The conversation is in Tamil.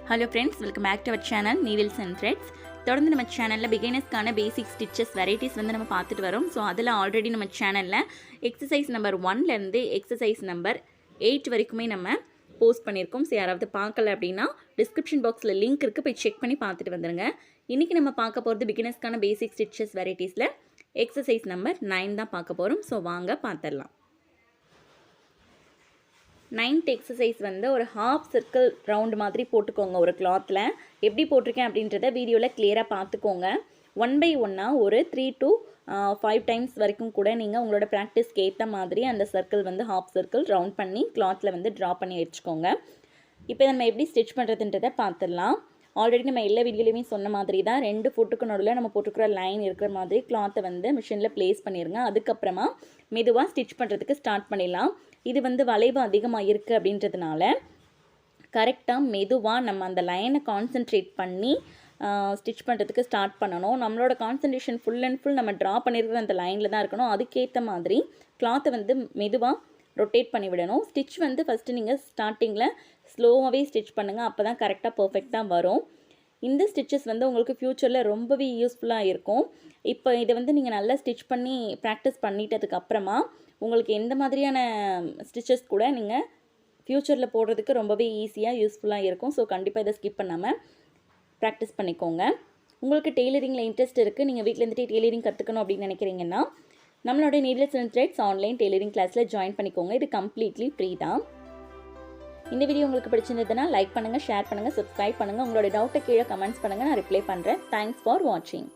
Hello friends, welcome back to our channel Needles and Threads. தொடர்ந்து நம்ம சேனல்ல பிகினர்ஸ்க்கான பேசிக் ஸ்டிச்சஸ் வெரைட்டிஸ் வந்து நம்ம பார்த்துட்டு வரோம். ஸோ அதில் ஆல்ரெடி நம்ம சேனலில் எக்ஸசைஸ் நம்பர் 1லேருந்து எக்ஸசைஸ் நம்பர் 8 வரைக்குமே நம்ம போஸ்ட் பண்ணியிருக்கோம். ஸோ யாராவது பார்க்கல அப்படின்னா டிஸ்கிரிப்ஷன் பாக்ஸில் லிங்க் இருக்குது, போய் செக் பண்ணி பார்த்துட்டு வந்துடுங்க. இன்றைக்கி நம்ம பார்க்க போகிறது பிகினர்ஸ்க்கான பேசிக் ஸ்டிச்சஸ் வெரைட்டிஸில் எக்ஸசைஸ் நம்பர் 9 தான் பார்க்க போகிறோம். ஸோ வாங்க பார்த்துடலாம். 9th எக்ஸசைஸ் வந்து ஒரு ஹாஃப் சர்க்கிள் ரவுண்ட் மாதிரி போட்டுக்கோங்க. ஒரு கிளாத்தில் எப்படி போட்டிருக்கேன் அப்படின்றத வீடியோவில் கிளியராக பார்த்துக்கோங்க. 1 by 1 ஒரு 3 to 5 டைம்ஸ் வரைக்கும் கூட நீங்கள் உங்களோட ப்ராக்டிஸ்க்கு ஏற்ற மாதிரி அந்த சர்க்கிள் வந்து ஹாஃப் சர்க்கிள் ரவுண்ட் பண்ணி கிளாத்தில் வந்து ட்ரா பண்ணி வச்சுக்கோங்க. இப்போ நம்ம எப்படி ஸ்டிச் பண்ணுறதுன்றதை பார்த்துடலாம். ஆல்ரெடி நம்ம எல்லா வீடியோலையுமே சொன்ன மாதிரி தான் 2 ஃபுட்டுக்கு நடுவில் நம்ம போட்டுக்கிற லைன் இருக்கிற மாதிரி கிளாத்தை வந்து மிஷினில் ப்ளேஸ் பண்ணிடுங்க. அதுக்கப்புறமா மெதுவாக ஸ்டிச் பண்ணுறதுக்கு ஸ்டார்ட் பண்ணிடலாம். இது வந்து வளைவு அதிகமாக இருக்குது அப்படின்றதுனால கரெக்டாக மெதுவாக நம்ம அந்த லைனை கான்சென்ட்ரேட் பண்ணி ஸ்டிச் பண்ணுறதுக்கு ஸ்டார்ட் பண்ணணும். நம்மளோட கான்சன்ட்ரேஷன் ஃபுல் அண்ட் ஃபுல் நம்ம ட்ரா பண்ணியிருக்கிற அந்த லைனில் தான் இருக்கணும். அதுக்கேற்ற மாதிரி கிளாத்தை வந்து மெதுவாக ரொட்டேட் பண்ணி விடணும். ஸ்டிச் வந்து ஃபஸ்ட்டு நீங்கள் ஸ்டார்டிங்கில் ஸ்லோவாகவே ஸ்டிச் பண்ணுங்கள், அப்போ தான் கரெக்டாக பர்ஃபெக்டாக வரும். இந்த ஸ்டிச்சஸ் வந்து உங்களுக்கு ஃப்யூச்சரில் ரொம்பவே யூஸ்ஃபுல்லாக இருக்கும். இப்போ இதை வந்து நீங்கள் நல்லா ஸ்டிச் பண்ணி ப்ராக்டிஸ் பண்ணிட்டதுக்கப்புறமா உங்களுக்கு எந்த மாதிரியான ஸ்டிச்சஸ் கூட நீங்கள் ஃப்யூச்சரில் போடுறதுக்கு ரொம்பவே ஈஸியாக யூஸ்ஃபுல்லாக இருக்கும். ஸோ கண்டிப்பாக இதை ஸ்கிப் பண்ணாமல் ப்ராக்டிஸ் பண்ணிக்கோங்க. உங்களுக்கு டெய்லரிங்கில் இன்ட்ரெஸ்ட் இருக்குது, நீங்கள் வீட்டில் இருந்துகிட்டே டெய்லரிங் கற்றுக்கணும் அப்படின்னு நினைக்கிறீங்கன்னா நம்மளோட needles and threads online tailoring கிளாஸில் ஜாயின் பண்ணிக்கோங்க. இது கம்ப்ளீட்லி ஃப்ரீ தான். இந்த வீடியோ உங்களுக்கு பிடிச்சிருந்ததுன்னா லைக் பண்ணுங்கள், ஷேர் பண்ணுங்கள், சப்ஸ்கிரைப் பண்ணுங்கள். உங்களோட டவுட்டை கீழே கமெண்ட்ஸ் பண்ணுங்கள், நான் ரிப்ளை பண்ணுறேன். தேங்க்ஸ் ஃபார் வாட்சிங்.